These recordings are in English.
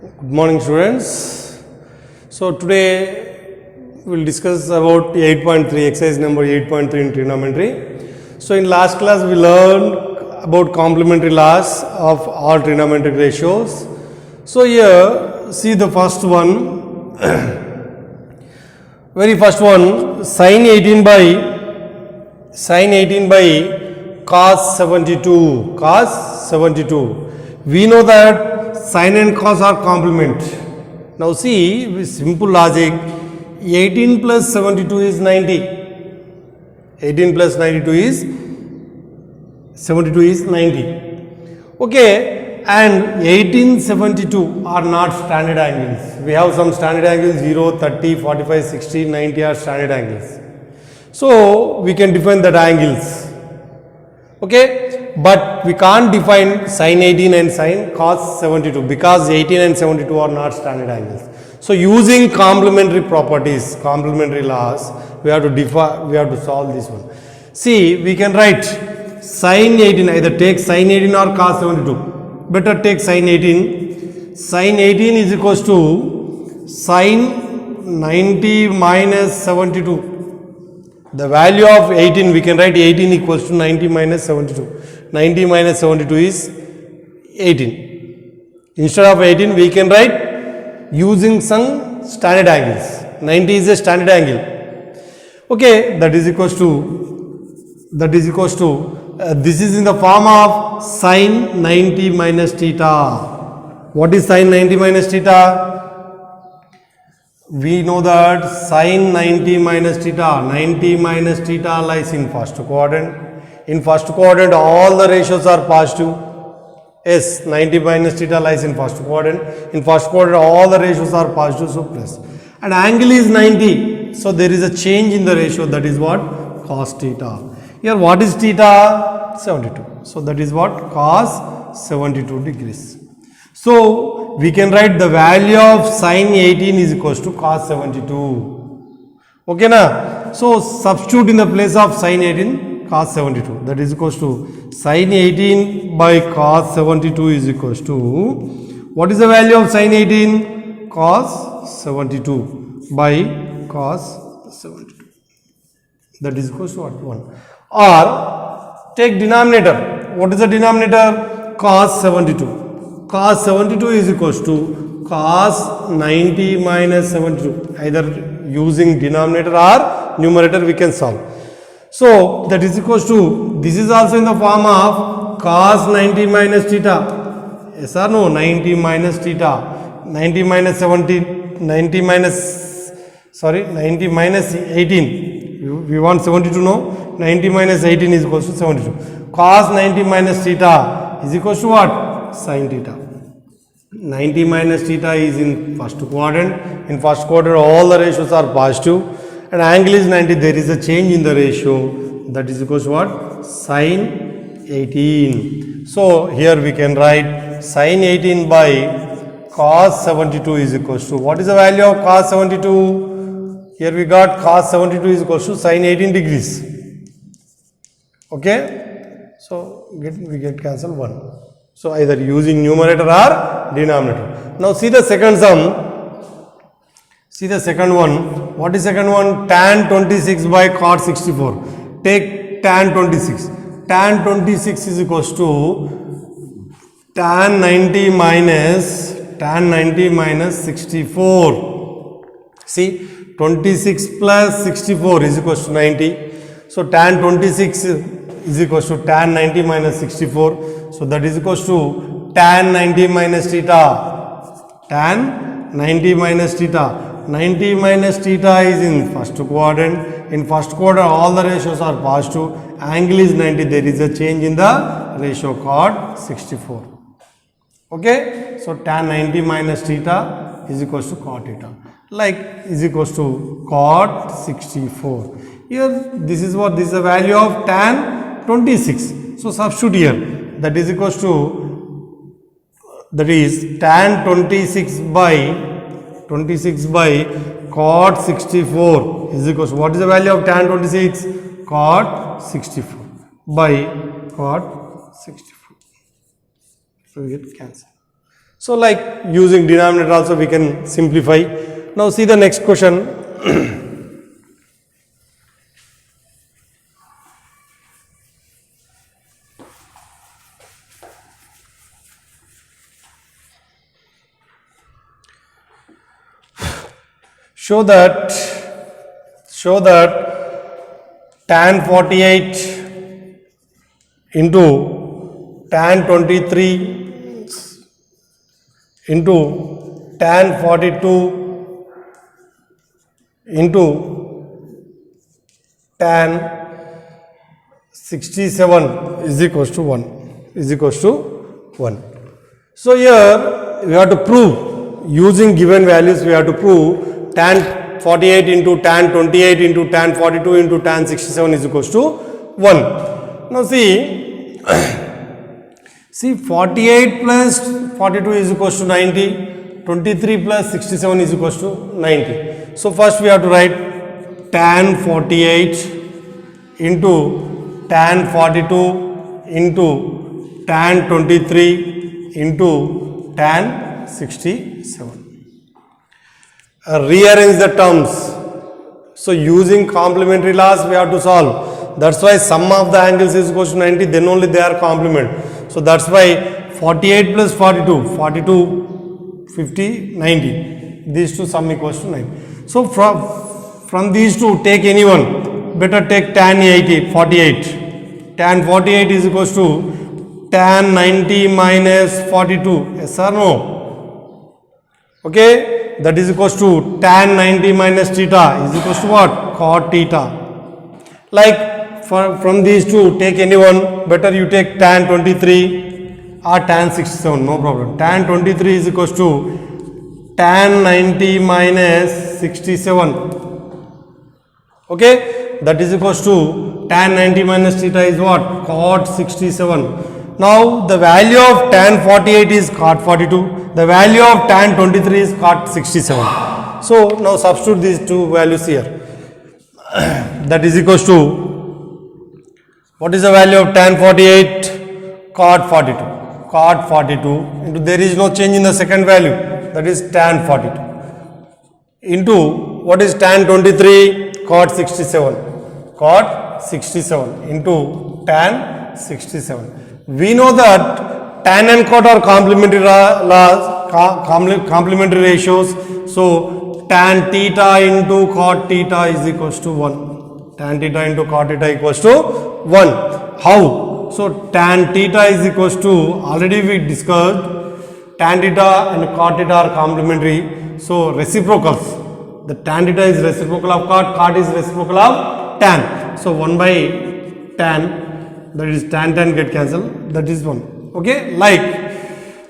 Good morning, students. So today we will discuss about 8.3 exercise number 8.3 in trigonometry. So in last class we learned about complementary laws of all trigonometric ratios. So here see the first one, very first one, sine 18 by cos 72. We know that sine and cos are complement. Now see, with simple logic, 18 plus 72 is 90. 18 plus 92 is 72 is 90. Okay, and 18, 72 are not standard angles. We have some standard angles 0, 30, 45, 60, 90 are standard angles. So we can define that angles. Okay, but we can't define sine 18 and sine cos 72 because 18 and 72 are not standard angles. So using complementary properties, complementary laws, we have to solve this one. See, we can write sine 18, either take sine 18 or cos 72. Better take sine 18. Sine 18 is equals to sine 90 minus 72. The value of 18, we can write 18 equals to 90 minus 72. 90 minus 72 is 18. Instead of 18, we can write using some standard angles. 90 is a standard angle. Okay, that is equals to, this is in the form of sine 90 minus theta. What is sine 90 minus theta? We know that sine 90 minus theta lies in first quadrant. In first quadrant, all the ratios are positive. Yes, 90 minus theta lies in first quadrant. In first quadrant, all the ratios are positive, so plus. And angle is 90. So there is a change in the ratio, that is what? Cos theta. Here, what is theta? 72. So that is what? Cos 72 degrees. So we can write the value of sine 18 is equals to cos 72. Okay na? So substitute in the place of sine 18 cos 72. That is equals to sine 18 by cos 72 is equals to, what is the value of sine 18? Cos 72 by cos 72. That is equals to what? 1. Or take denominator. What is the denominator? Cos 72. Cos 72 is equals to cos 90 minus 72. Either using denominator or numerator we can solve. So that is equals to, this is also in the form of cos 90 minus theta. Yes or no? 90 minus theta. 90 minus 70, 90 minus 18. We want 72 no? 90 minus 18 is equals to 72. Cos 90 minus theta is equals to what? Sin theta. 90 minus theta is in first quadrant. In first quadrant, all the ratios are positive. And angle is 90. There is a change in the ratio. That is equals to what? Sin 18. So here we can write sin 18 by cos 72 is equals to, what is the value of cos 72? Here we got cos 72 is equals to sin 18 degrees. Okay. So we get cancel 1. So either using numerator or denominator. Now see the second sum. See the second one. What is second one? Tan 26 by cot 64. Take tan 26. Tan 26 is equals to tan 90 minus 64. See, 26 plus 64 is equals to 90. So tan 26 is equals to tan 90 minus 64. So that is equals to tan 90 minus theta. Tan 90 minus theta. 90 minus theta is in first quadrant. In first quadrant, all the ratios are positive. Angle is 90. There is a change in the ratio cot 64. Okay. So tan 90 minus theta is equals to cot theta. Like is equals to cot 64. Here, this is what? This is the value of tan 26. So substitute here. That is equals to, that is tan 26 by cot 64 is equals to, what is the value of tan 26? Cot 64 by cot 64. So we get cancel. So like using denominator also we can simplify. Now see the next question. Show that tan 48 into tan 23 into tan 42 into tan 67 is equals to 1. So here we have to prove, using given values we have to prove tan 48 into tan 28 into tan 42 into tan 67 is equals to 1. Now see 48 plus 42 is equals to 90, 23 plus 67 is equals to 90. So first we have to write tan 48 into tan 42 into tan 23 into tan 67. Rearrange the terms. So using complementary laws we have to solve. That's why sum of the angles is equals to 90, then only they are complement. So that's why 48 plus 42, 42, 50, 90. These two sum equals to 90. So from these two take any one. Better take tan 48. Tan 48 is equals to tan 90 minus 42. Yes or no? Okay. That is equals to tan 90 minus theta is equals to what? Cot theta. Like from these two take any one. Better you take tan 23 or tan 67, no problem. Tan 23 is equals to tan 90 minus 67. Okay, that is equals to tan 90 minus theta is what? Cot 67. Now the value of tan 48 is cot 42. The value of tan 23 is cot 67. So now substitute these two values here. That is equals to, what is the value of tan 48? Cot 42. Cot 42 into, there is no change in the second value, that is tan 42. Into, what is tan 23? Cot 67. Cot 67 into tan 67. We know that tan and cot are complementary ratios. So tan theta into cot theta is equals to 1. Tan theta into cot theta equals to 1. How? So tan theta is equals to, already we discussed, tan theta and cot theta are complementary. So reciprocals. The tan theta is reciprocal of cot, cot is reciprocal of tan. So 1 by tan, that is tan get cancelled, that is 1. Okay, like,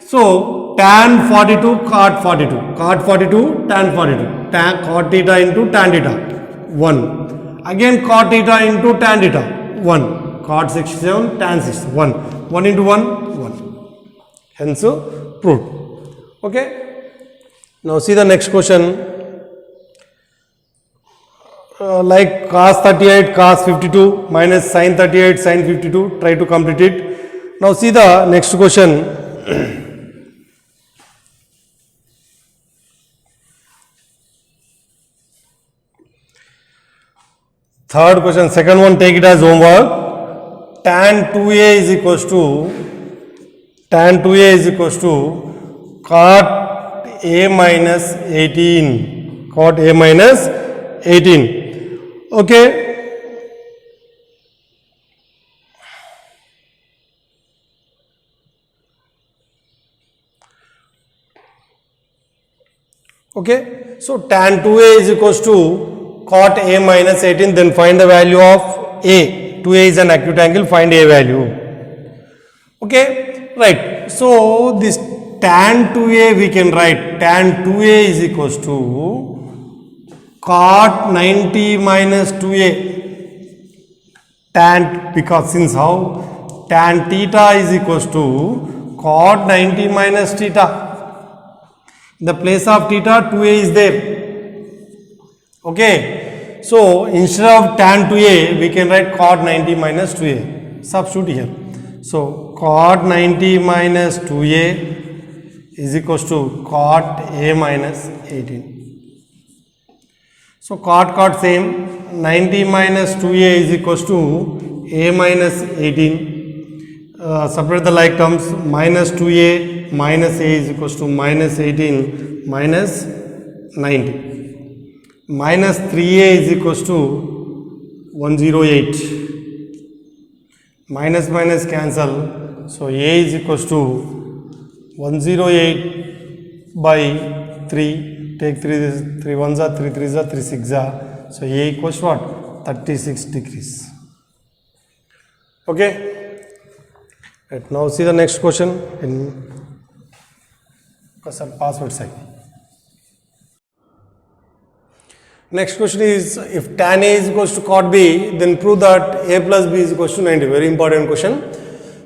so tan 42 cot 42, cot 42 tan 42, tan cot theta into tan theta 1, again cot theta into tan theta 1, cot 67 tan 61, 1 into 1 1, hence proved. Okay, now see the next question. Like cos 38 cos 52 minus sin 38 sin 52, try to complete it. Now see the next question. Third question, second one, take it as homework. Tan 2a is equals to cot a minus 18. Cot a minus 18. Okay. Okay. So tan 2a is equals to cot a minus 18. Then find the value of a. 2a is an acute angle. Find a value. Okay. Right. So this tan 2a we can write. Tan 2a is equals to cot 90 minus 2a, tan, because since how tan theta is equals to cot 90 minus theta, in the place of theta 2a is there. Okay, so instead of tan 2a we can write cot 90 minus 2a, substitute here. So cot 90 minus 2a is equals to cot A minus 18. So cot same, 90 minus 2A is equals to A minus 18. Separate the like terms, minus 2A minus A is equals to minus 18 minus 90. Minus 3A is equals to 108. Minus minus cancel, so A is equals to 108 by 3, take 3 ones are 3 3s are 3 6 are, so A equals what? 36 degrees. Okay, right, now see the next question in password side. Next question is, if tan A is equals to cot B, then prove that A plus B is equals to 90. Very important question.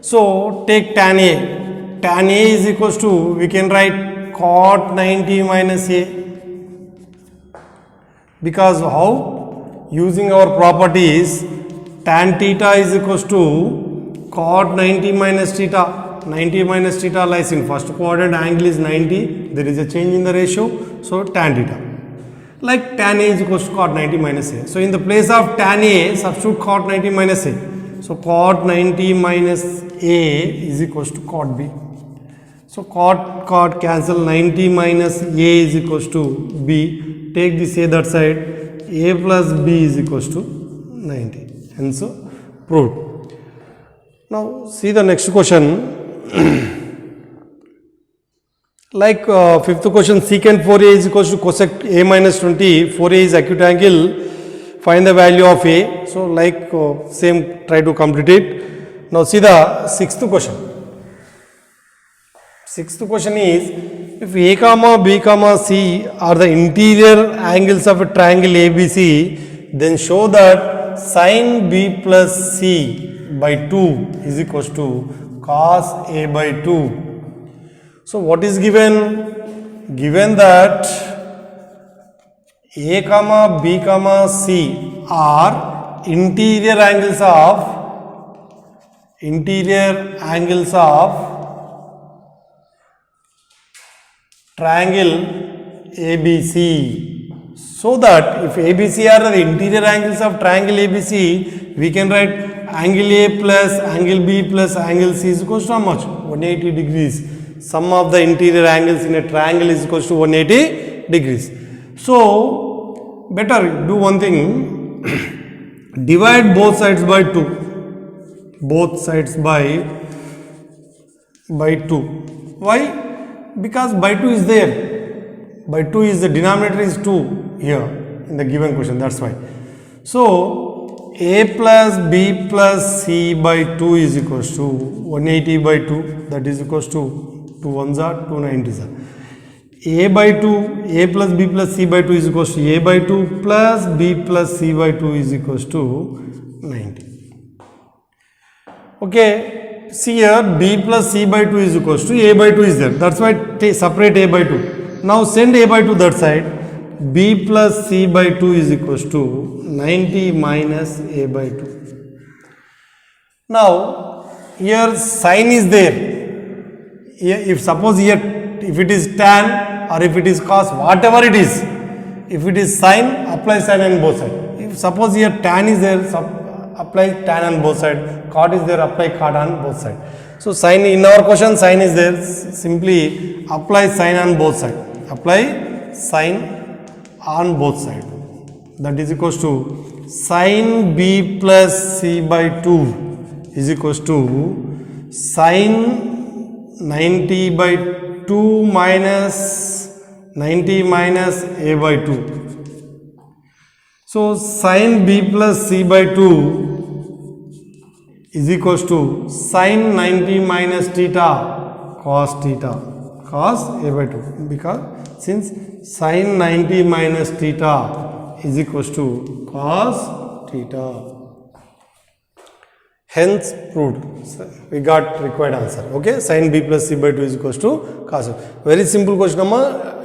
So take tan A. Tan A is equals to, we can write cot 90 minus A. Because how? Using our properties, tan theta is equals to cot 90 minus theta. 90 minus theta lies in first quadrant, angle is 90. There is a change in the ratio, so tan theta. Like tan A is equals to cot 90 minus A. So in the place of tan A, substitute cot 90 minus A. So cot 90 minus A is equals to cot B. So cot cancel, 90 minus A is equals to B. Take this A that side, A plus B is equals to 90. And so proved. Now see the next question. Like fifth question, secant 4A is equals to cosec A minus 20. 4A is acute angle. Find the value of A. So like same, try to complete it. Now see the sixth question. Sixth question is, if A comma B comma C are the interior angles of a triangle ABC, then show that sin B plus C by 2 is equals to cos A by 2. So what is given? Given that A comma B comma C are interior angles of triangle ABC. So that if ABC are the interior angles of triangle ABC, we can write angle A plus angle B plus angle C is equals to how much? 180 degrees. Sum of the interior angles in a triangle is equals to 180 degrees. So better do one thing, divide both sides by 2. Both sides by 2. Why? Because by 2 is there. By 2 is the denominator is 2 here in the given question, that's why. So A plus B plus C by 2 is equals to 180 by 2, that is equals to 2 ones are 2 90s are. A by 2, A plus B plus C by 2 is equals to A by 2 plus B plus C by 2 is equals to 90. Okay, see here B plus C by 2 is equals to A by 2 is there. That's why separate A by 2. Now send A by 2 that side. B plus C by 2 is equals to 90 minus A by 2. Now here sin is there. If suppose here, if it is tan or if it is cos, whatever it is, if it is sin, apply sin on both sides. If suppose here tan is there, apply tan on both sides, cot is there, apply cot on both sides. So sin, in our question sin is there, simply apply sin on both sides. Apply sin on both sides. That is equals to sin B plus C by 2 is equals to sin 90 by 2 minus 90 minus A by 2. So sin B plus C by 2 is equals to sin 90 minus theta cos A by 2, because since sin 90 minus theta is equals to cos theta. Hence proved. We got required answer. Okay, sin B plus C by 2 is equals to cos. Very simple question.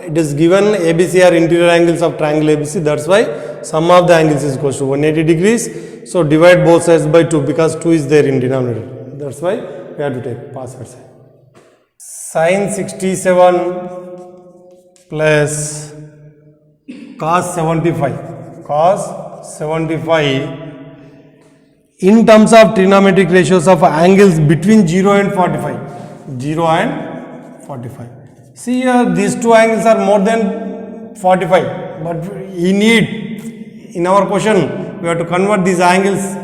It is given ABC are interior angles of triangle ABC. That's why sum of the angles is equals to 180 degrees. So divide both sides by 2 because 2 is there in denominator. That's why we have to take password side. sin 67 plus cos 75 in terms of trigonometric ratios of angles between 0 and 45. See here, these two angles are more than 45, but we need, in our question, we have to convert these angles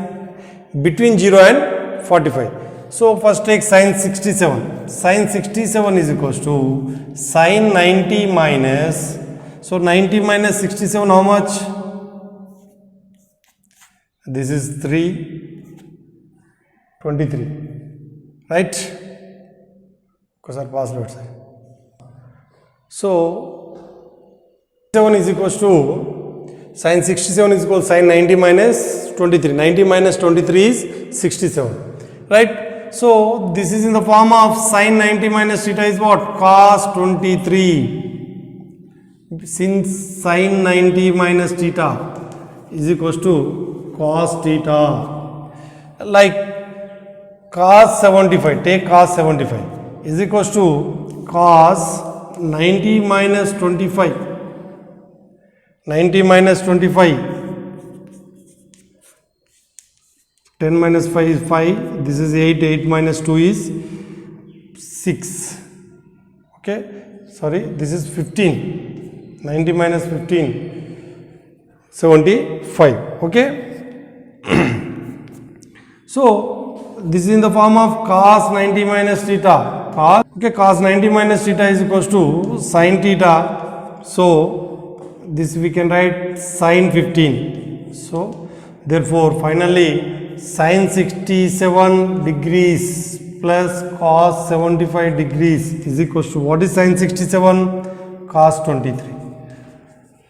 between 0 and 45. So first take sin 67. Sin 67 is equals to sin 90 minus, so 90 minus 67 how much? This is 323, right? Because our password. So 7 is equals to sin 67 is equal to sin 90 minus 23. 90 minus 23 is 67, right? So this is in the form of sin 90 minus theta is what? Cos 23. Since sin 90 minus theta is equals to cos theta, like cos 75, take cos 75 is equals to cos 90 minus 25. 90 minus 25, 10 minus 5 is 5, this is 8, 8 minus 2 is 6, okay, sorry, this is 15, 90 minus 15, 75, okay. So this is in the form of cos 90 minus theta, cos 90 minus theta is equals to sin theta, so this we can write sin 15. So therefore finally sin 67 degrees plus cos 75 degrees is equals to, what is sin 67? Cos 23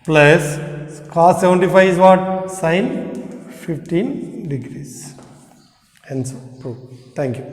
plus cos 75 is what? Sin 15 degrees. Hence proof. Thank you.